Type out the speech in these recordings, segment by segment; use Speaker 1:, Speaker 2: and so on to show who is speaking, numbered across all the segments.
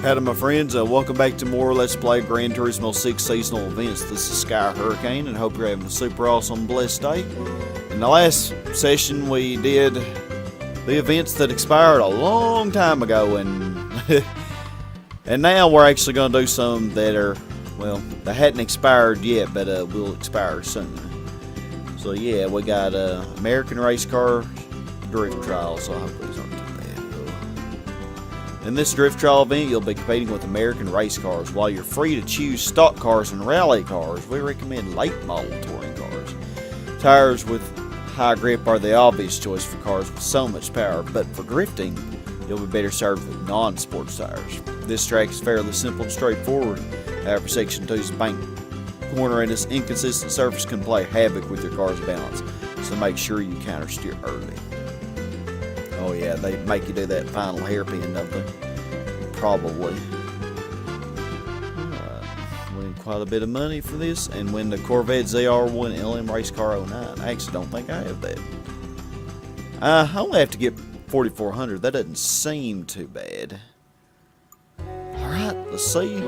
Speaker 1: Howdy my friends, welcome back to more Let's Play Gran Turismo 6 Seasonal Events. This is Sky Hurricane and hope you're having a super awesome blessed day. In the last session we did the events that expired a long time ago and and now we're actually going to do some that are, well, they hadn't expired yet but will expire soon. So yeah, we got American Race Car Drift Trial, so I hope these aren't too bad. In this drift trial event, you'll be competing with American race cars. While you're free to choose stock cars and rally cars, we recommend late model touring cars. Tires with high grip are the obvious choice for cars with so much power, but for drifting, you'll be better served with non-sports tires. This track is fairly simple and straightforward. However, Section 2's bank corner and its inconsistent surface can play havoc with your car's balance, so make sure you counter steer early. Oh yeah, they make you do that final hairpin, don't they? Probably. Alright, winning quite a bit of money for this, and win the Corvette ZR1 LM Race Car 09. I actually don't think I have that. I only have to get 4,400. That doesn't seem too bad. Alright, let's see.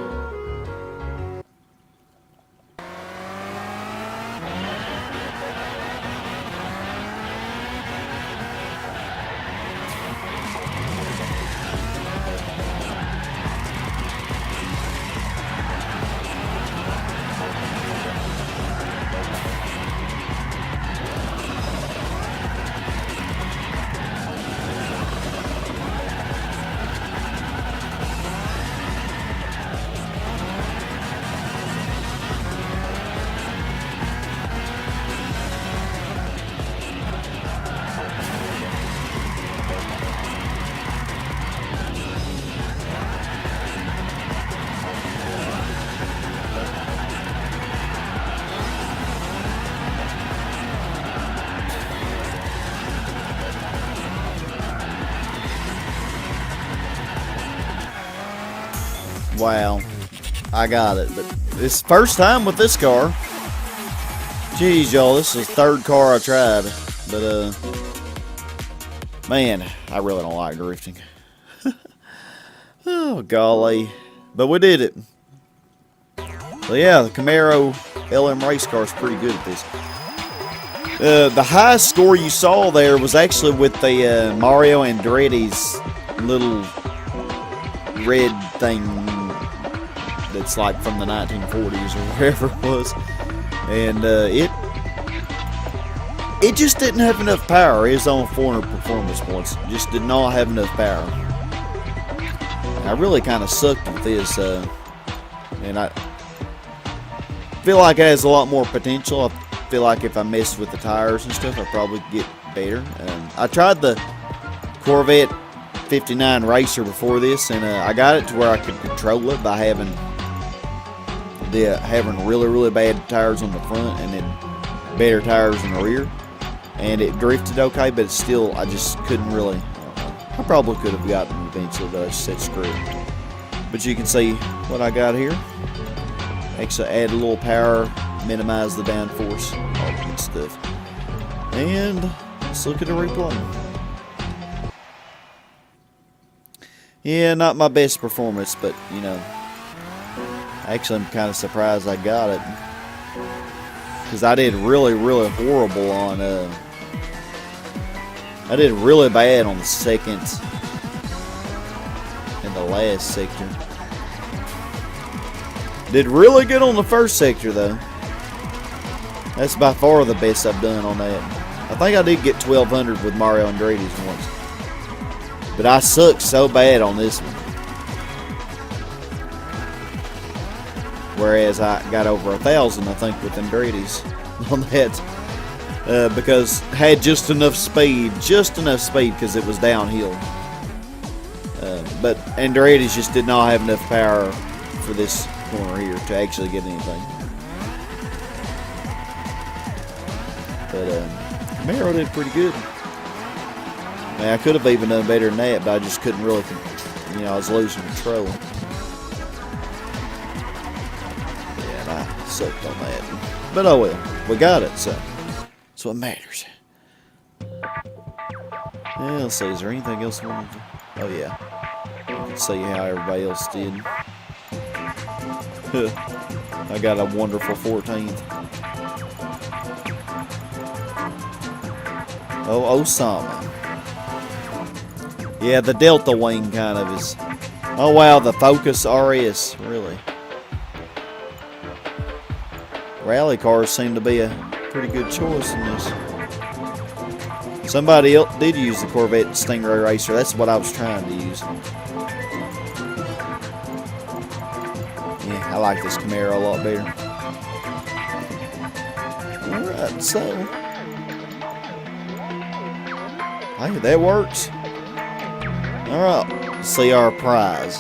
Speaker 1: Wow, I got it, but it's first time with this car. Jeez, y'all, this is the third car I tried, but man, I really don't like drifting. Oh, golly, but we did it. So yeah, the Camaro LM race car is pretty good at this. The highest score you saw there was actually with the Mario Andretti's little red thing that's like from the 1940s or wherever it was, and it just didn't have enough power. It was on 400 performance points. Just did not have enough power. I really kind of sucked at this, and I feel like it has a lot more potential. I feel like if I messed with the tires and stuff, I'd probably get better. I tried the Corvette 59 Racer before this, and I got it to where I could control it by having really bad tires on the front and then better tires in the rear, and it drifted okay, but it's still, I just couldn't really. I probably could have gotten it eventually, but I just said screw it. But you can see what I got here. Actually add a little power, minimize the downforce, all good stuff. And let's look at the replay. Yeah, not my best performance, but you know, actually I'm kind of surprised I got it, because I did really horrible on I did really bad on the second and the last sector. Did really good on the first sector though. That's by far the best I've done on that. I think I did get 1,200 with Mario Andretti's once. But I sucked so bad on this one. Whereas I got over 1,000, I think, with Andretti's on that. Because I had just enough speed because it was downhill. But Andretti's just did not have enough power for this corner here to actually get anything. But Camaro did pretty good. I mean, I could have even done better than that, but I just couldn't really, you know, I was losing control. Yeah, and I sucked on that. But oh well, we got it, so that's what matters. Yeah, let's see, is there anything else I wanted to? Oh yeah, you can see how everybody else did. I got a wonderful 14th. Oh, Osama. Yeah, the Delta wing kind of is. Oh, wow, the Focus RS, really. Rally cars seem to be a pretty good choice in this. Somebody else did use the Corvette Stingray Racer. That's what I was trying to use. Yeah, I like this Camaro a lot better. Alright, so. Hey, that works. Alright, let's see our prize.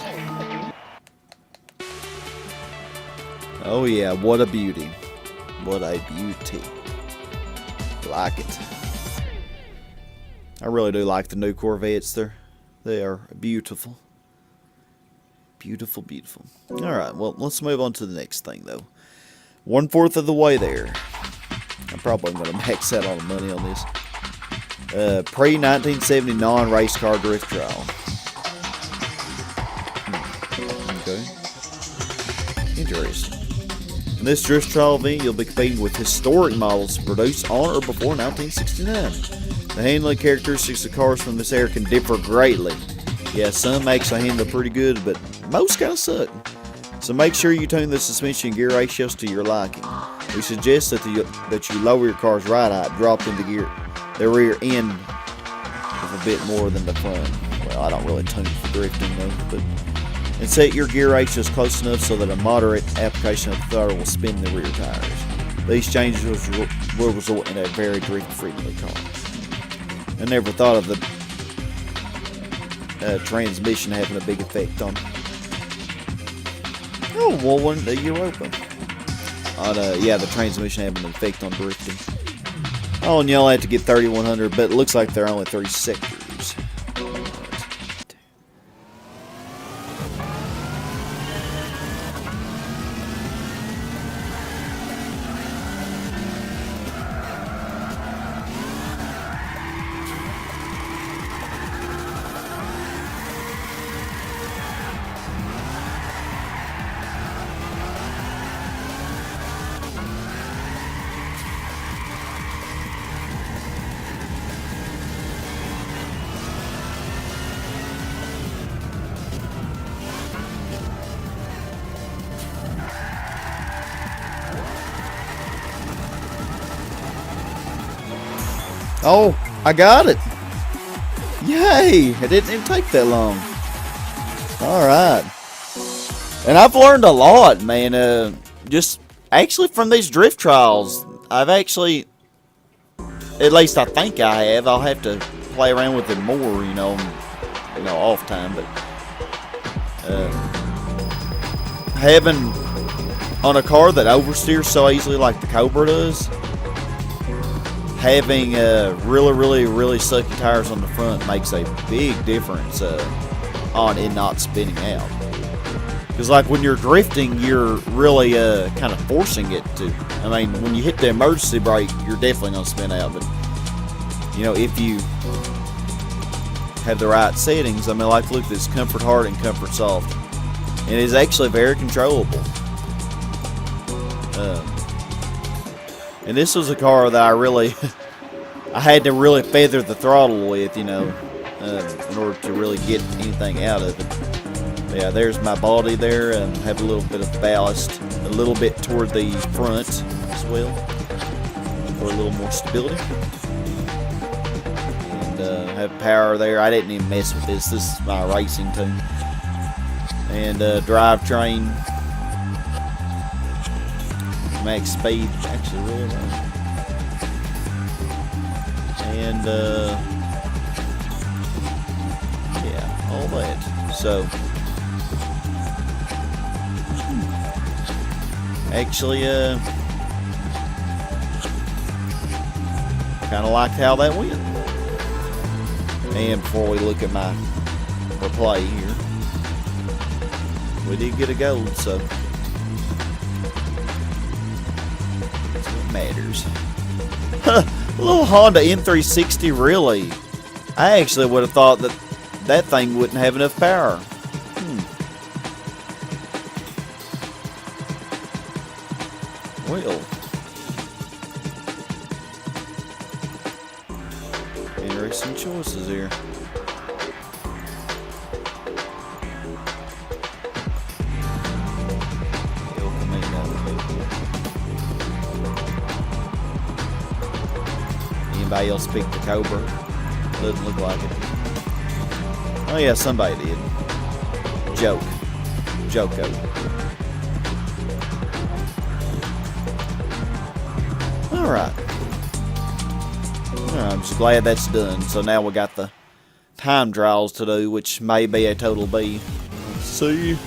Speaker 1: Oh yeah, what a beauty. What a beauty. Like it. I really do like the new Corvettes. They are beautiful. Beautiful, beautiful. Alright, well, let's move on to the next thing, though. 1/4 of the way there. I'm probably going to max out all the money on this. Pre-1979 race car drift trial. Okay. Interesting. In this drift trial event, you'll be competing with historic models produced on or before 1969. The handling characteristics of cars from this era can differ greatly. Yeah, some actually handle pretty good, but most kind of suck. So make sure you tune the suspension and gear ratios to your liking. We suggest that you lower your car's ride height, drop into gear the rear end with a bit more than the front. Well, I don't really tune for drifting though, but and set your gear ratios close enough so that a moderate application of the throttle will spin the rear tires. These changes will result in a very drift-friendly car. I never thought of the transmission having a big effect on. Oh, well, one the Europa. Yeah, the transmission having an effect on drifting. Oh, and y'all have to get 3100, but it looks like there are only 3 sectors. Oh, I got it. Yay. It didn't even take that long. Alright. And I've learned a lot, man. Just actually from these drift trials, I've actually, at least I think I have. I'll have to play around with it more, off time. But having on a car that oversteers so easily like the Cobra does, having really sucky tires on the front makes a big difference on it not spinning out. Because like when you're drifting, you're really kind of forcing it to. I mean, when you hit the emergency brake, you're definitely going to spin out. But, if you have the right settings, I mean, like look, this comfort hard and comfort soft. And it is actually very controllable. And this was a car that I had to really feather the throttle with, in order to really get anything out of it. Yeah, there's my body there, and have a little bit of ballast, a little bit toward the front as well, for a little more stability. And have power there. I didn't even mess with this. This is my racing tune. And drivetrain. Max speed, actually really low. And yeah, all that. So actually kind of liked how that went. And before we look at my replay here, we did get a gold, so matters. A little Honda N360, really. I actually would have thought that thing wouldn't have enough power. Well, interesting choices here. Anybody else pick the Cobra? Doesn't look like it. Oh yeah, somebody did. Joko. Alright. I'm just glad that's done. So now we got the time trials to do, which may be a total B. Let's see.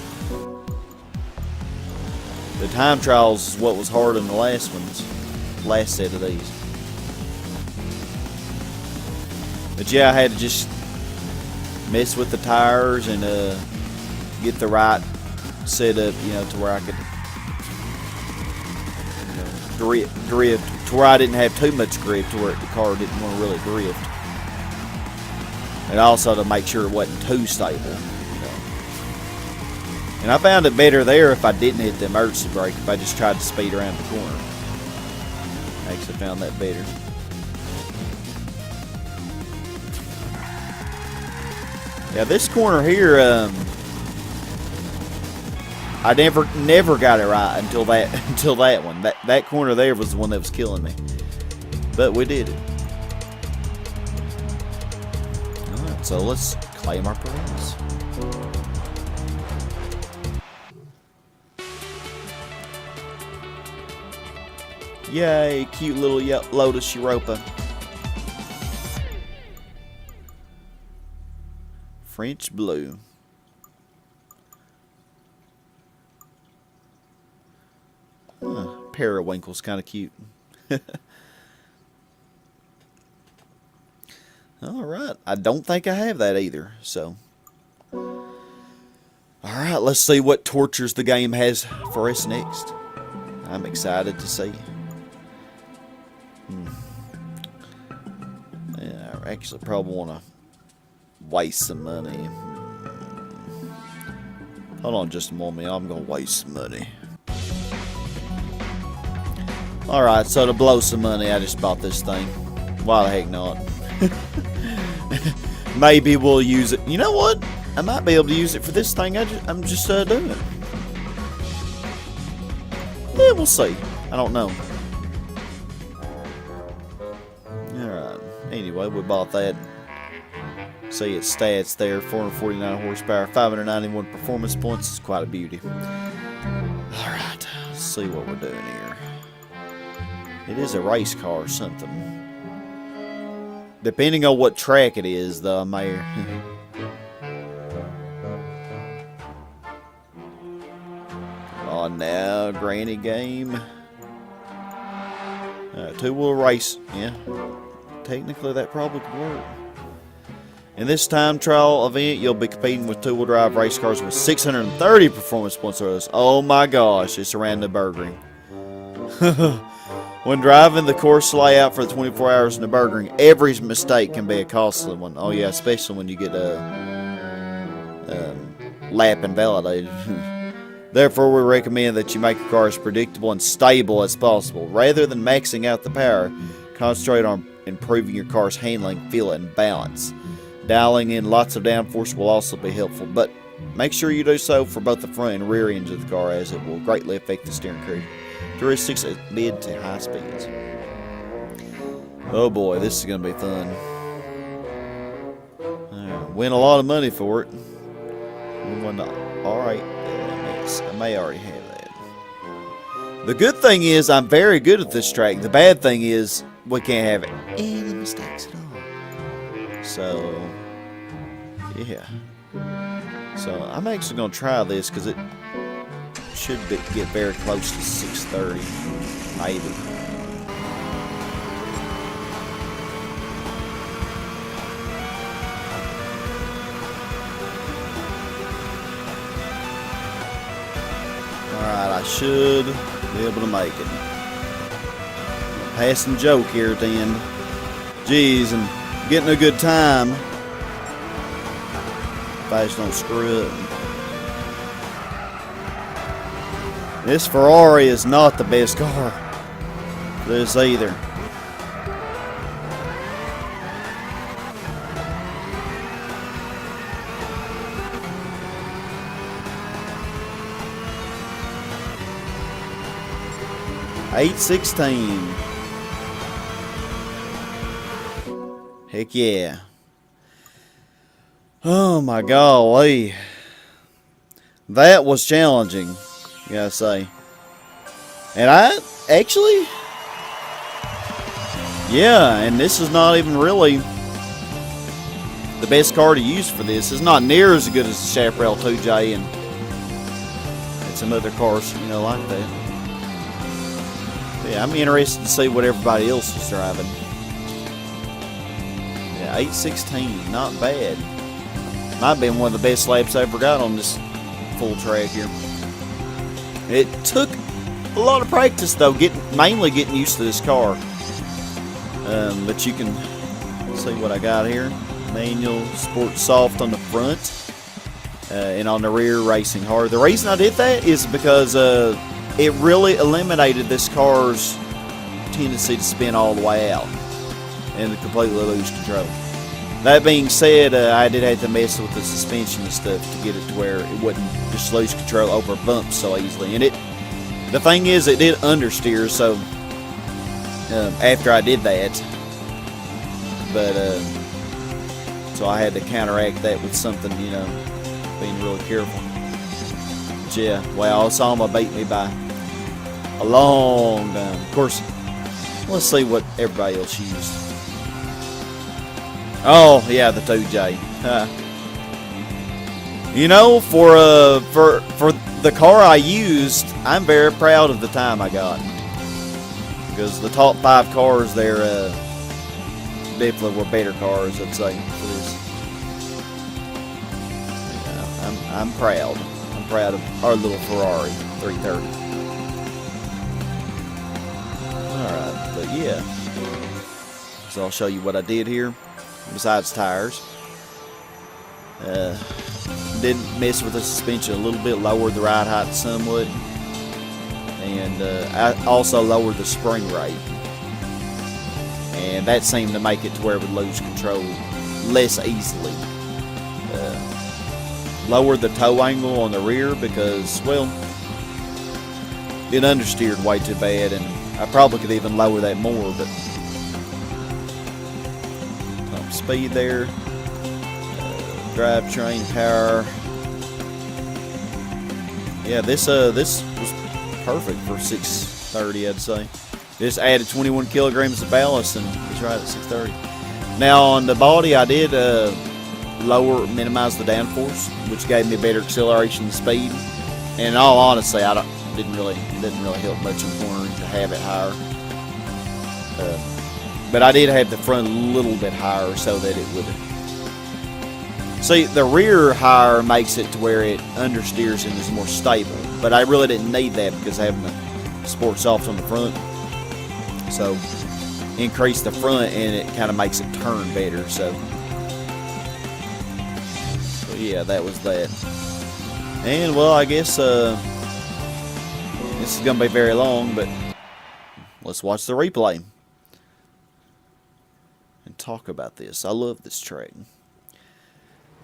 Speaker 1: The time trials is what was hard in the last set of these. But yeah, I had to just mess with the tires and get the right setup, to where I could drift to where I didn't have too much grip, to where the car didn't want to really drift, and also to make sure it wasn't too stable. And I found it better there if I didn't hit the emergency brake, if I just tried to speed around the corner. I actually found that better. Yeah, this corner here, I never got it right until that one. That corner there was the one that was killing me. But we did it. Alright, so let's claim our prize. Yay, cute little Lotus Europa. French blue. Periwinkle's kind of cute. Alright, I don't think I have that either, so. Alright, let's see what tortures the game has for us next. I'm excited to see. Yeah, I actually probably want to waste some money. Hold on just a moment, I'm going to waste some money. Alright, so to blow some money, I just bought this thing. Why the heck not? Maybe we'll use it. You know what? I might be able to use it for this thing I'm just doing. Yeah, we'll see. I don't know. Alright. Anyway, we bought that. See its stats there. 449 horsepower, 591 performance points. It's quite a beauty. Alright. Let's see what we're doing here. It is a race car or something. Depending on what track it is, though, I may. Come on now, granny game. Two-wheel race. Yeah. Technically, that probably could work. In this time trial event, you'll be competing with two-wheel drive race cars with 630 performance points or less. Oh my gosh, it's around Nurburgring. When driving the course layout for the 24 hours in Nurburgring, every mistake can be a costly one. Oh yeah, especially when you get a lap invalidated. Therefore, we recommend that you make your car as predictable and stable as possible. Rather than maxing out the power, concentrate on improving your car's handling, feel, and balance. Dialing in lots of downforce will also be helpful, but make sure you do so for both the front and rear ends of the car, as it will greatly affect the steering characteristics at mid to high speeds. Oh boy, this is going to be fun. Win a lot of money for it. Alright, I may already have that. The good thing is I'm very good at this track. The bad thing is we can't have any mistakes at all. So, yeah. So I'm actually going to try this because it should get very close to 630, maybe. Alright, I should be able to make it. Passing joke here at the end. Jeez, and getting a good time. If I just don't screw up. This Ferrari is not the best car for this either. .816. Heck yeah. Oh my golly. That was challenging, you gotta say. And I actually, yeah, and this is not even really the best car to use for this. It's not near as good as the Chaparral 2J and some other cars, you know, like that. Yeah, I'm interested to see what everybody else is driving. Yeah, 816, not bad. Might have been one of the best laps I ever got on this full track here. It took a lot of practice though, mainly getting used to this car. But you can see what I got here. Manual, sport soft on the front, and on the rear racing hard. The reason I did that is because it really eliminated this car's tendency to spin all the way out and to completely lose control. That being said, I did have to mess with the suspension and stuff to get it to where it wouldn't just lose control over bumps so easily. And the thing is, it did understeer, so after I did that, but so I had to counteract that with something, you know, being really careful. But yeah, well, Osama beat me by a long time. Of course, let's see what everybody else used. Oh yeah, the 2J. You know, for the car I used, I'm very proud of the time I got, because the top 5 cars there definitely were better cars, I'd say, for this. Yeah, I'm proud. I'm proud of our little Ferrari 330. Alright, but yeah. So I'll show you what I did here, besides tires. Did mess with the suspension a little bit, lowered the ride height somewhat. And I also lowered the spring rate. And that seemed to make it to where it would lose control less easily. Lowered the toe angle on the rear because, well, it understeered way too bad, and I probably could even lower that more, but top speed there, drivetrain power. Yeah, this was perfect for 630, I'd say. Just added 21 kilograms of ballast, and it's right at 630. Now on the body, I did minimize the downforce, which gave me better acceleration and speed. And in all honesty, it didn't really help much in cornering to have it higher. But I did have the front a little bit higher so that it would. See, the rear higher makes it to where it understeers and is more stable. But I really didn't need that because having the sport soft on the front. So increase the front and it kind of makes it turn better. So yeah, that was that. And well, I guess this is gonna be very long, but let's watch the replay and talk about this. I love this track.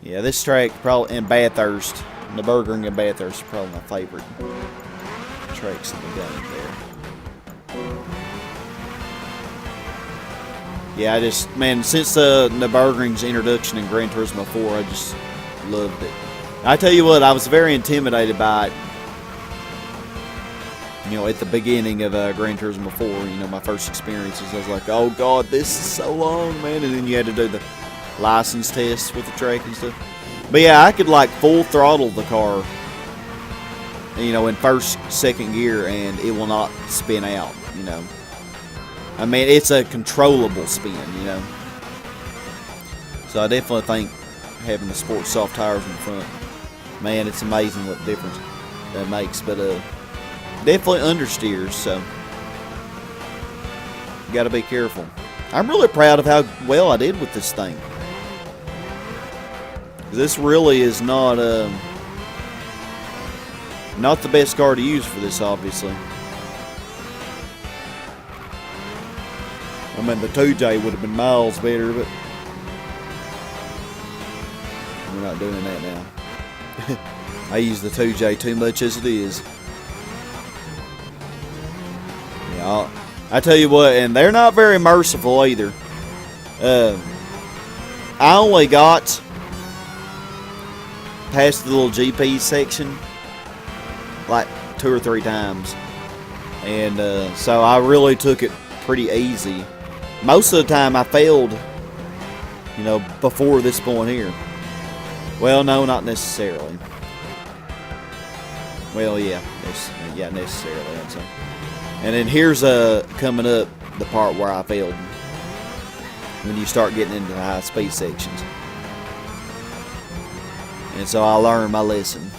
Speaker 1: Yeah, this track probably in Bathurst, Nurburgring and Bathurst are probably my favorite tracks in the game there. Yeah, since Nurburgring's introduction in Gran Turismo 4, I just loved it. I tell you what, I was very intimidated by it, you know, at the beginning of Gran Turismo 4, you know, my first experiences. I was like, oh God, this is so long, man. And then you had to do the license test with the track and stuff. But yeah, I could like full throttle the car, you know, in first, second gear, and it will not spin out, you know. I mean, it's a controllable spin, you know. So I definitely think having the sport soft tires in the front, man, it's amazing what difference that makes. But definitely understeers, so you got to be careful. I'm really proud of how well I did with this thing. This really is not Not the best car to use for this, obviously. I mean, the 2J would have been miles better, but we're not doing that now. I use the 2J too much as it is. Yeah, I tell you what, and they're not very merciful either. I only got past the little GP section like 2 or 3 times, and so I really took it pretty easy. Most of the time I failed, you know, before this point here. Well, no, not necessarily. Well, yeah, necessarily, I'd say. And then here's coming up the part where I failed, when you start getting into the high speed sections. And so I learned my lesson.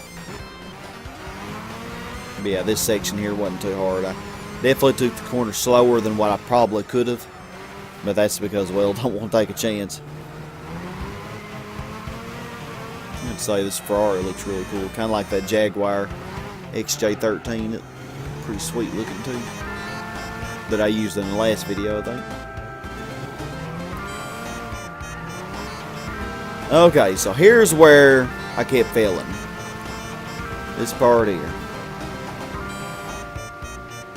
Speaker 1: But yeah, this section here wasn't too hard. I definitely took the corner slower than what I probably could have, but that's because, well, don't want to take a chance. I'd say this Ferrari looks really cool, kind of like that Jaguar XJ13. It's pretty sweet looking too, that I used in the last video, I think. Okay, so here's where I kept failing. This part here.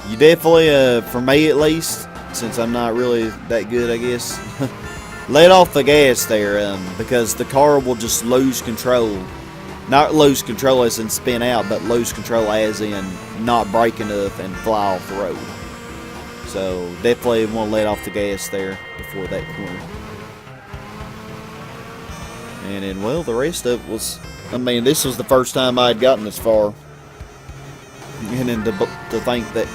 Speaker 1: You definitely, for me at least, since I'm not really that good, I guess, let off the gas there, because the car will just lose control. Not lose control as in spin out, but lose control as in not brake enough and fly off the road. So definitely want to let off the gas there before that corner. And then, well, the rest of it was, I mean, this was the first time I had gotten this far. And then to think that,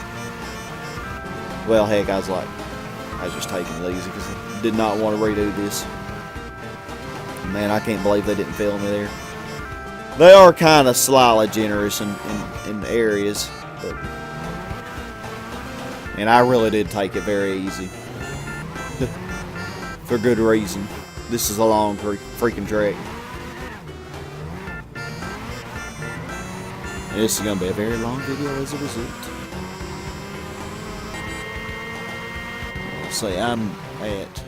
Speaker 1: well, heck, I was just taking it easy because I did not want to redo this. Man, I can't believe they didn't fail me there. They are kind of slightly generous in areas, but, and I really did take it very easy. For good reason. This is a long freaking track. And this is going to be a very long video as a result. Let's see, I'm at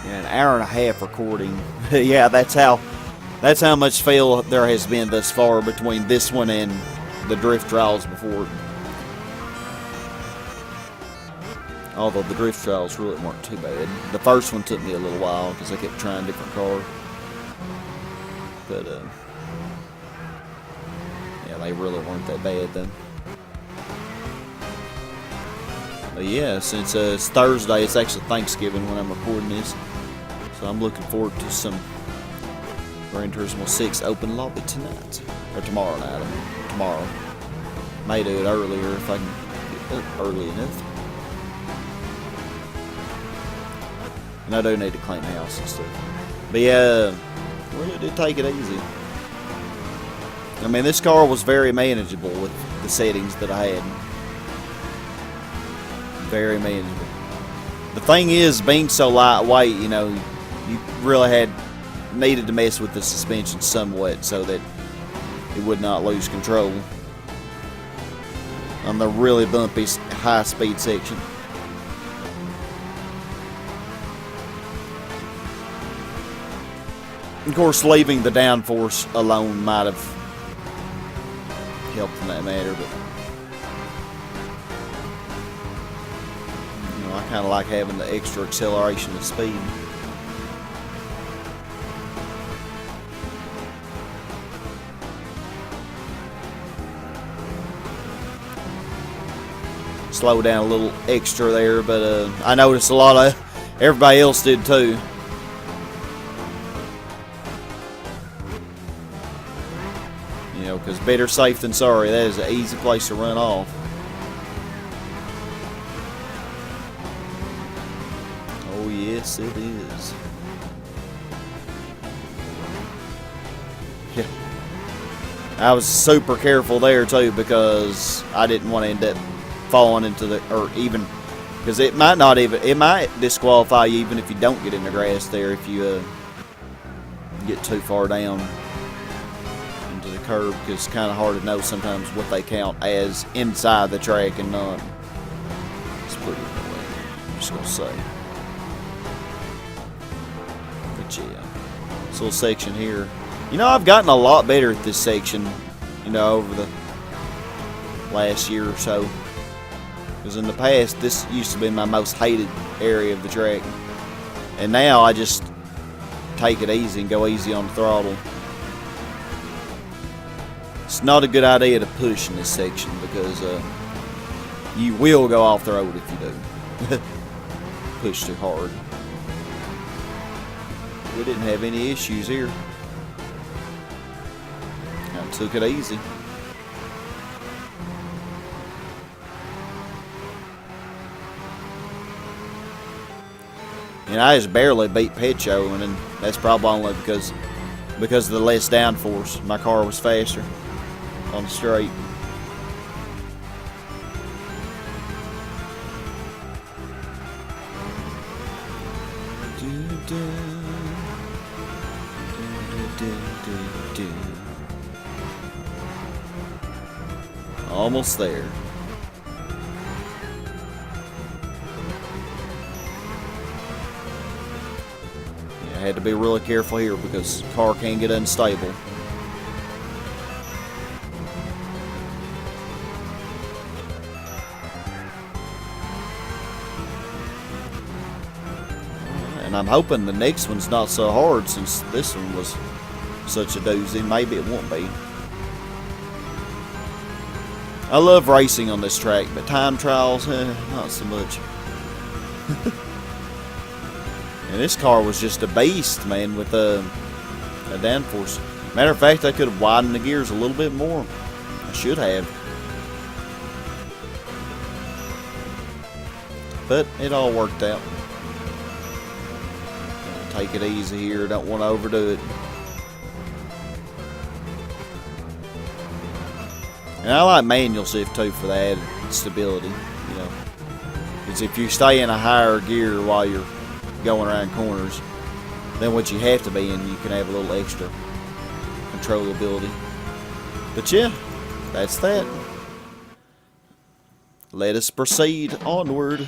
Speaker 1: an hour and a half recording. Yeah, that's how much fail there has been thus far between this one and the drift trials before. Although the drift trials really weren't too bad. The first one took me a little while because I kept trying different cars. But, yeah, they really weren't that bad then. But yeah, since it's Thursday, it's actually Thanksgiving when I'm recording this. So I'm looking forward to some Gran Turismo 6 open lobby tonight. Or tomorrow night, I mean. Tomorrow. May do it earlier if I can get up early enough. And I do need to clean the house and stuff. But yeah, really did take it easy. I mean, this car was very manageable with the settings that I had. Very manageable. The thing is, being so lightweight, you know, you really needed to mess with the suspension somewhat so that it would not lose control on the really bumpy high-speed section. Of course, leaving the downforce alone might have helped in that matter, but you know, I kind of like having the extra acceleration and speed. Slow down a little extra there, but I noticed a lot of everybody else did too. You know, because better safe than sorry. That is an easy place to run off. Oh yes, it is. Yeah. I was super careful there too because I didn't want to end up falling into the, or even, because it might disqualify you even if you don't get in the grass there if you get too far down into the curb because it's kind of hard to know sometimes what they count as inside the track and not. It's pretty annoying, I'm just gonna say. But yeah, this little section here. You know, I've gotten a lot better at this section, you know, over the last year or so. Because in the past, this used to be my most hated area of the track. And now I just take it easy and go easy on the throttle. It's not a good idea to push in this section because you will go off the road if you do. Push too hard. We didn't have any issues here. I took it easy. And I just barely beat Pecho, and that's probably only because of the less downforce. My car was faster on the straight. Almost there. I had to be really careful here because the car can get unstable. And I'm hoping the next one's not so hard since this one was such a doozy. Maybe it won't be. I love racing on this track, but time trials, not so much. And this car was just a beast, man, with a downforce. Matter of fact, I could have widened the gears a little bit more. I should have. But it all worked out. Take it easy here. Don't want to overdo it. And I like manual shift too for the added stability, you know. Because if you stay in a higher gear while you're going around corners, then what you have to be in, you can have a little extra controllability. But yeah, that's that. Let us proceed onward.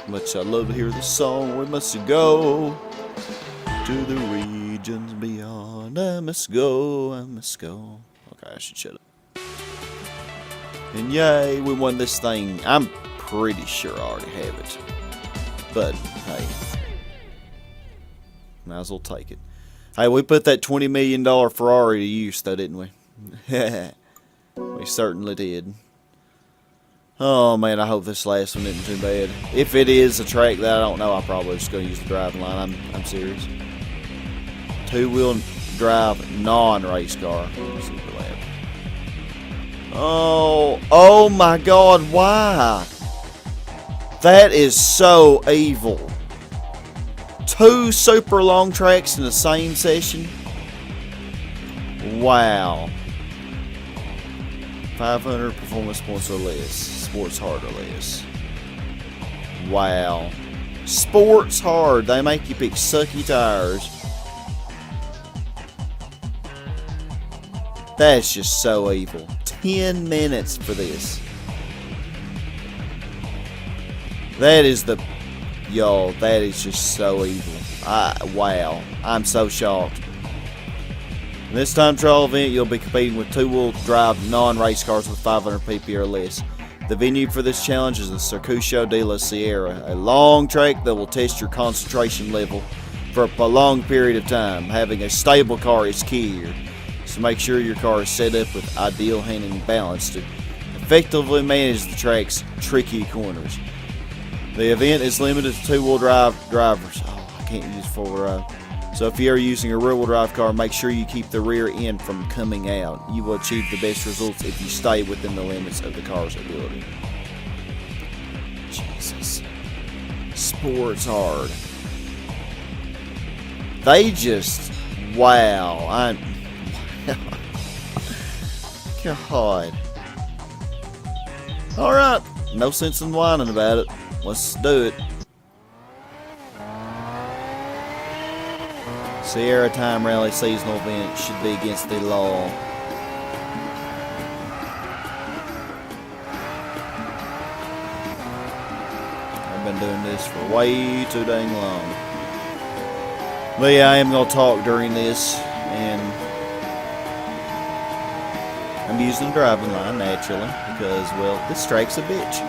Speaker 1: Much I love to hear the song, we must go to the regions beyond. I must go, I must go. Okay, I should shut up. And yay, we won this thing. I'm pretty sure I already have it. But, hey. Might as well take it. Hey, we put that $20 million Ferrari to use though, didn't we? We certainly did. Oh man, I hope this last one isn't too bad. If it is a track that I don't know, I'm probably just going to use the driving line. I'm serious. Two-wheel drive non-race car. Oh my God, why? That is so evil. Two super long tracks in the same session. Wow. 500 performance points or less. Sports hard or less. Wow. Sports hard. They make you pick sucky tires. That's just so evil. 10 minutes for this. That is the... Y'all, that is just so evil. Wow. I'm so shocked. In this time trial event, you'll be competing with two-wheel drive non-race cars with 500 pp or less. The venue for this challenge is the Circuito de la Sierra, a long track that will test your concentration level for a prolonged period of time. Having a stable car is key here, so make sure your car is set up with ideal handling balance to effectively manage the track's tricky corners. The event is limited to two-wheel drive drivers. Oh, I can't use four-wheel drive. So if you are using a rear-wheel drive car, make sure you keep the rear end from coming out. You will achieve the best results if you stay within the limits of the car's ability. Jesus. Sports hard. They just... Wow. God. Alright. No sense in whining about it. Let's do it. Sierra Time Rally seasonal event should be against the law. I've been doing this for way too dang long. But yeah, I am going to talk during this, and I'm using the driving line naturally because, well, this track's a bitch.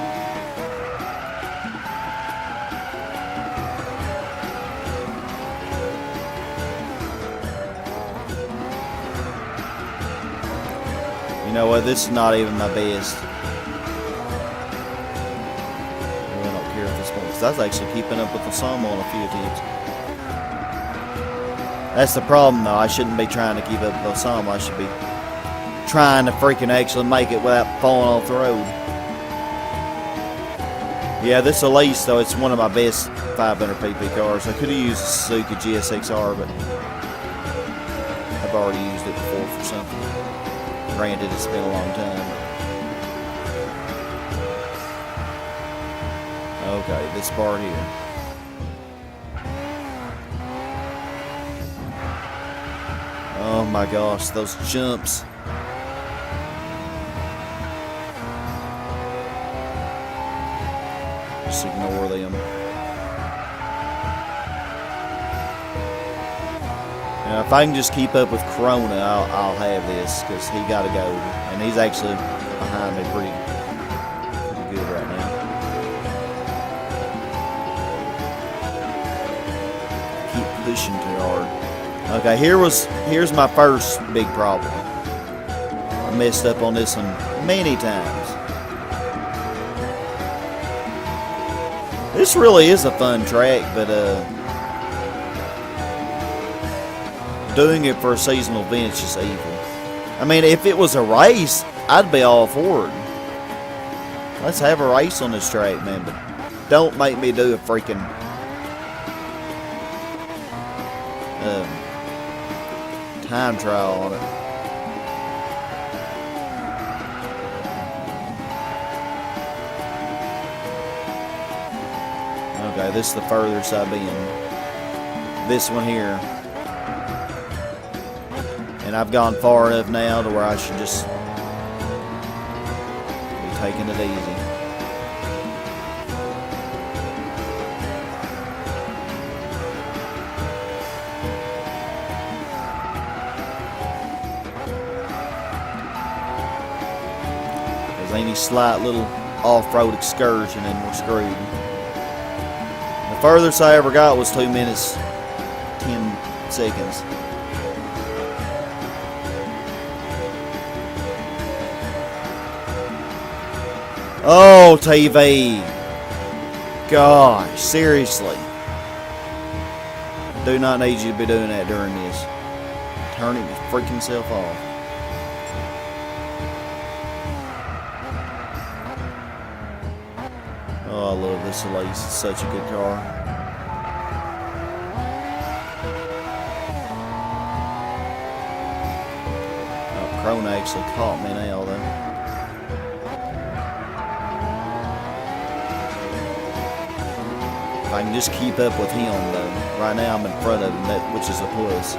Speaker 1: You know what, this is not even my best. I don't care at this point, because I was actually keeping up with the sum on a few attempts. That's the problem, though. I shouldn't be trying to keep up with the sum. I should be trying to freaking actually make it without falling off the road. Yeah, this Elise, though, it's one of my best 500 pp cars. I could have used a Suzuki GSXR, but I've already used it before for something. Granted, it's been a long time. Okay, this part here. Oh my gosh, those jumps. Just ignore them. Now, if I can just keep up with Corona, I'll have this, because he got to go. And he's actually behind me pretty good right now. Keep pushing too hard. Okay, here's my first big problem. I messed up on this one many times. This really is a fun track, but doing it for a seasonal event is just evil. I mean, if it was a race, I'd be all for it. Let's have a race on this track, man, but don't make me do a freaking time trial on it. Okay, this is the furthest I've been. This one here. And I've gone far enough now to where I should just be taking it easy. There's any slight little off-road excursion and we're screwed. The furthest I ever got was 2 minutes 10 seconds. Oh, TV. Gosh, seriously. Do not need you to be doing that during this. Turning your freaking self off. Oh, I love this Elise. It's such a good car. Oh, Corona actually caught me now, though. I can just keep up with him, though. Right now I'm in front of him, which is a plus.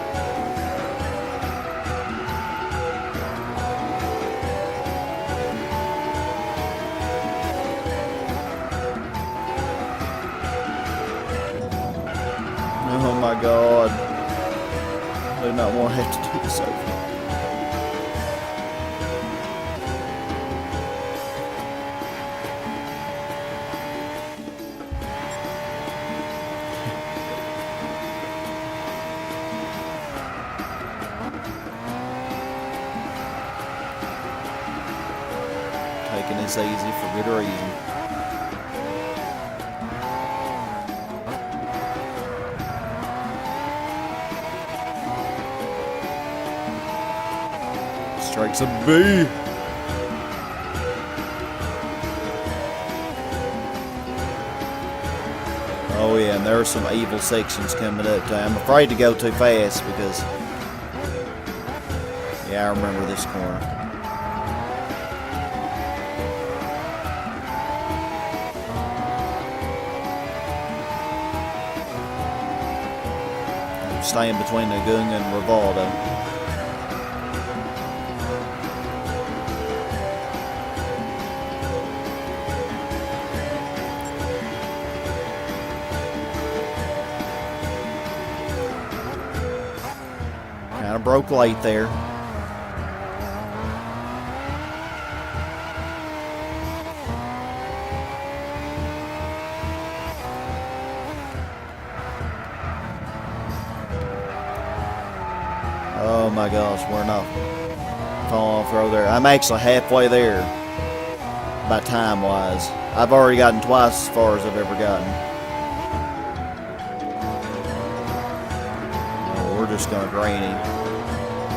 Speaker 1: Oh my God. I do not want to have to do this over. Taking this easy for good reason. Strikes a B. Oh yeah, and there are some evil sections coming up too. I'm afraid to go too fast because, yeah, I remember this corner. staying between the Gung and Rivaldo. Kind of broke late there. Oh my gosh, we're not falling off the road there. I'm actually halfway there by time wise. I've already gotten twice as far as I've ever gotten. Oh, we're just gonna drain him.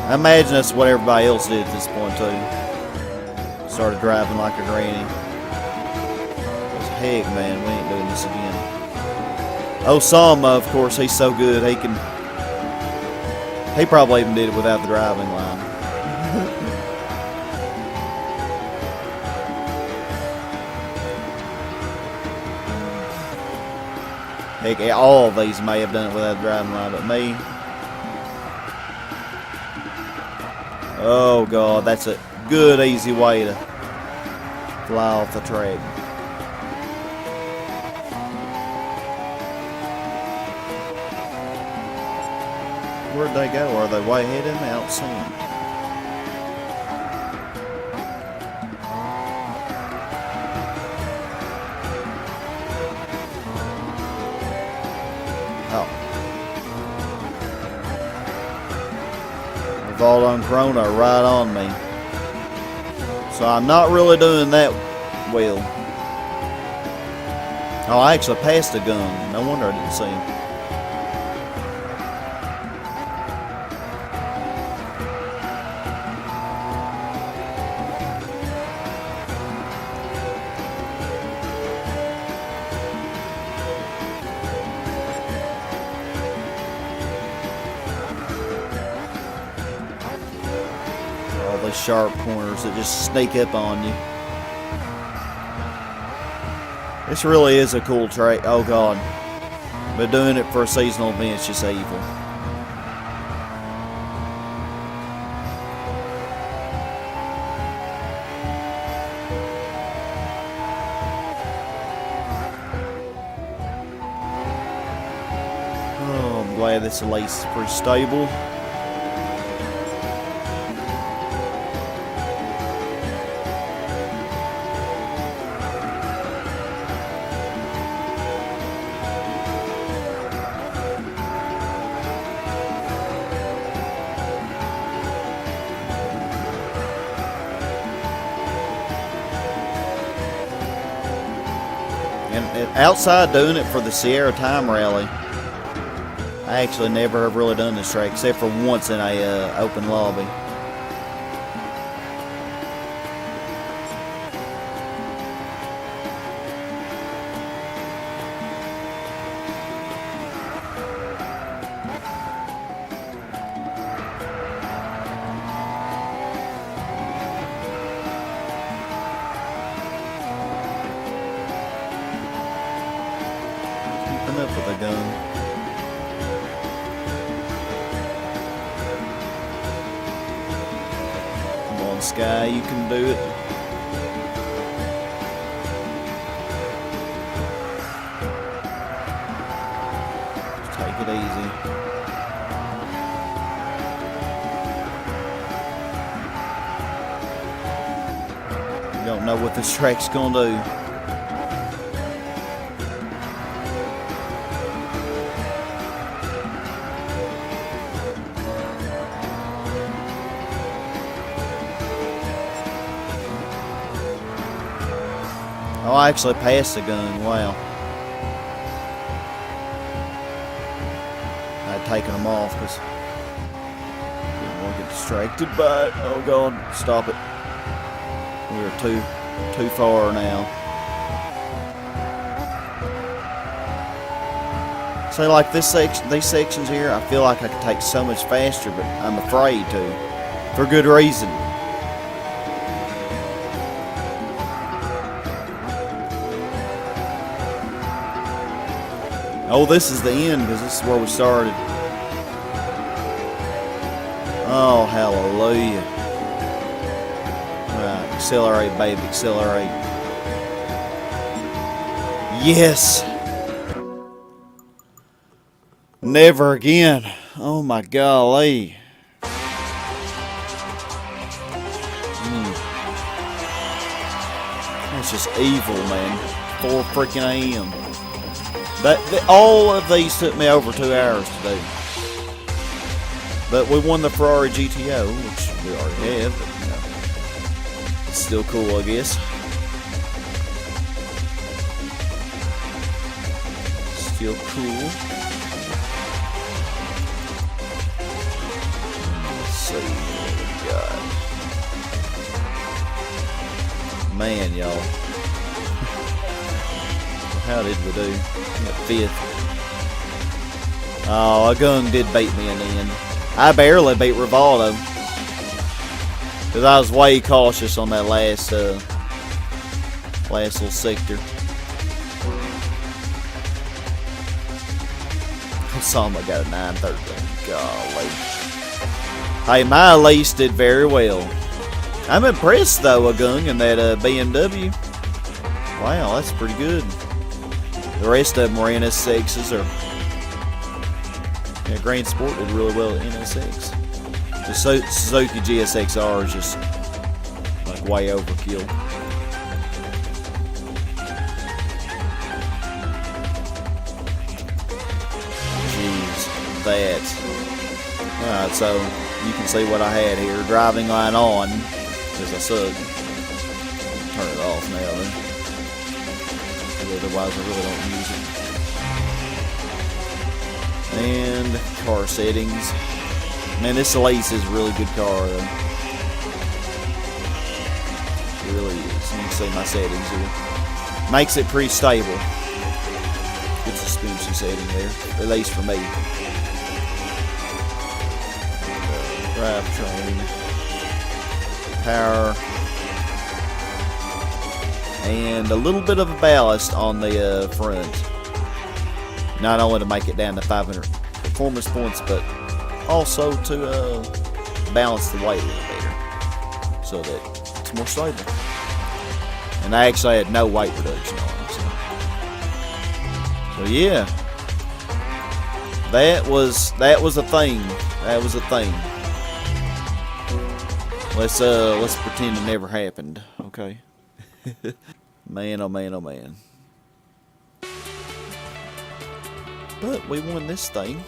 Speaker 1: I imagine that's what everybody else did at this point too. Started driving like a granny. Because heck man, we ain't doing this again. Oh, Sama, of course, he's so good. He probably even did it without the driving line. Heck, all of these may have done it without the driving line, but me. Oh God, that's a good, easy way to fly off the track. Where'd they go? Are they way ahead of me? I don't see them. Oh. Rivaldo and Corona are right on me. So I'm not really doing that well. Oh, I actually passed a gun. No wonder I didn't see him. Sharp corners that just sneak up on you. This really is a cool track. Oh God, but doing it for a seasonal event is just evil. Oh, I'm glad this Elise is pretty stable. Outside doing it for the Sierra Time Rally, I actually never have really done this track except for once in a open lobby. Up with a gun. Come on, Sky, you can do it. Just take it easy. You don't know what this track's gonna do. Oh, I actually passed the gun. Wow. I had taken them off because I didn't want to get distracted by it. Oh God, stop it. We're too far now. So like this section, these sections here, I feel like I could take so much faster, but I'm afraid to, for good reason. Oh, this is the end because this is where we started. Oh, hallelujah. Right, accelerate, baby, accelerate. Yes! Never again. Oh my golly. That's just evil, man. 4 freaking a.m. All of these took me over 2 hours to do. But we won the Ferrari GTO, which we already have, but you know, it's still cool, I guess. Still cool. Let's see what we got. Man, y'all. How did we do? Got 5th. Oh, a gun did beat me in the end. I barely beat Rivaldo. Because I was way cautious on that last little sector. Some I got a 913. Golly. Hey, my Elise did very well. I'm impressed though, Agung, in that BMW. Wow, that's pretty good. The rest of them were NSXs or yeah, Grand Sport did really well at NSX. The Suzuki GSXR is just like way overkill. That. Alright, so you can see what I had here. Driving line on, because I suck. Turn it off now then. Otherwise I really don't use it. And car settings. Man, this Elise is a really good car though. It really is. You can see my settings here. Makes it pretty stable. Good suspension setting there, at least for me. Drivetrain, power, and a little bit of a ballast on the front. Not only to make it down to 500 performance points, but also to balance the weight a little better, so that it's more stable. And I actually had no weight reduction on it. So yeah, that was a thing. That was a thing. Let's pretend it never happened, okay? Man, oh man, oh man. But we won this thing.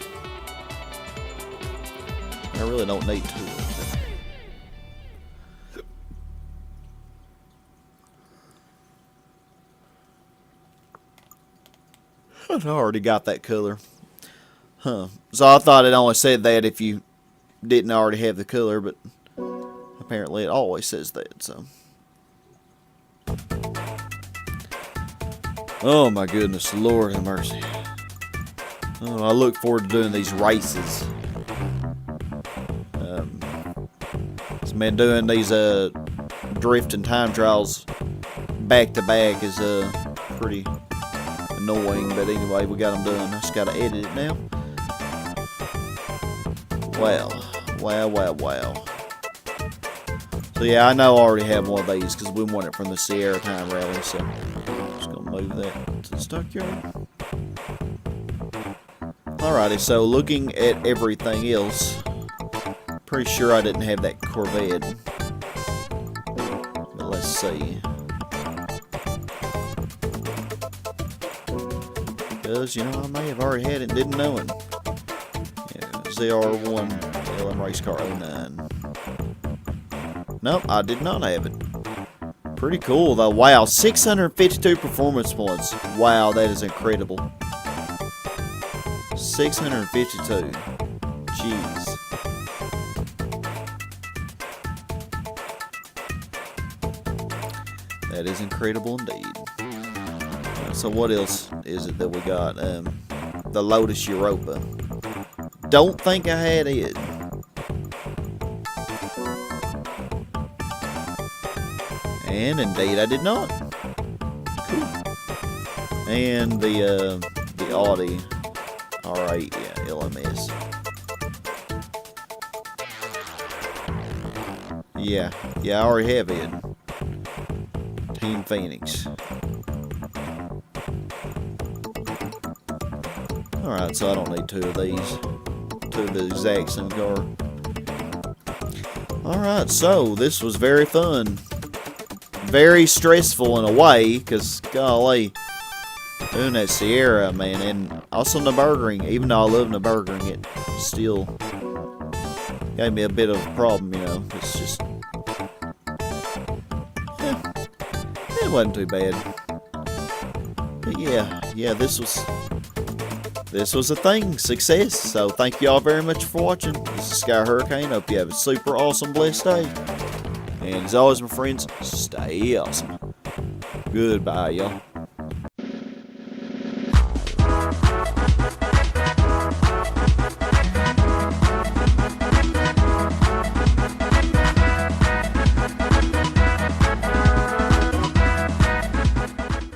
Speaker 1: I really don't need to. I already got that color. Huh. So I thought it only said that if you didn't already have the color, but apparently it always says that, so. Oh my goodness, Lord have mercy. Oh, I look forward to doing these races. Man, doing these drift and time trials back to back is pretty annoying, but anyway, we got them done. I just gotta edit it now. Wow. So yeah, I know I already have one of these because we won it from the Sierra Time Rally, so I'm just gonna move that to the stockyard. Alrighty, so looking at everything else, pretty sure I didn't have that Corvette. But let's see. Because, you know, I may have already had it and didn't know it. Yeah, ZR1 LM Race Car 09. Nope, I did not have it. Pretty cool though. Wow, 652 performance points. Wow, that is incredible. 652. Jeez. That is incredible indeed. So what else is it that we got? The Lotus Europa. Don't think I had it. And indeed I did not. Cool. And the Audi R8, yeah, LMS. Yeah, I already have it. Team Phoenix. Alright, so I don't need 2 of these. 2 of the exact same car. Alright, so this was very fun. Very stressful in a way, because golly, doing that Sierra, man, and also Nurburgring. Even though I love Nurburgring, it still gave me a bit of a problem, you know. It's just, it wasn't too bad. But yeah, this was a thing, success. So thank you all very much for watching. This is Sky Hurricane. Hope you have a super awesome, blessed day. And as always, my friends, stay awesome. Goodbye, y'all.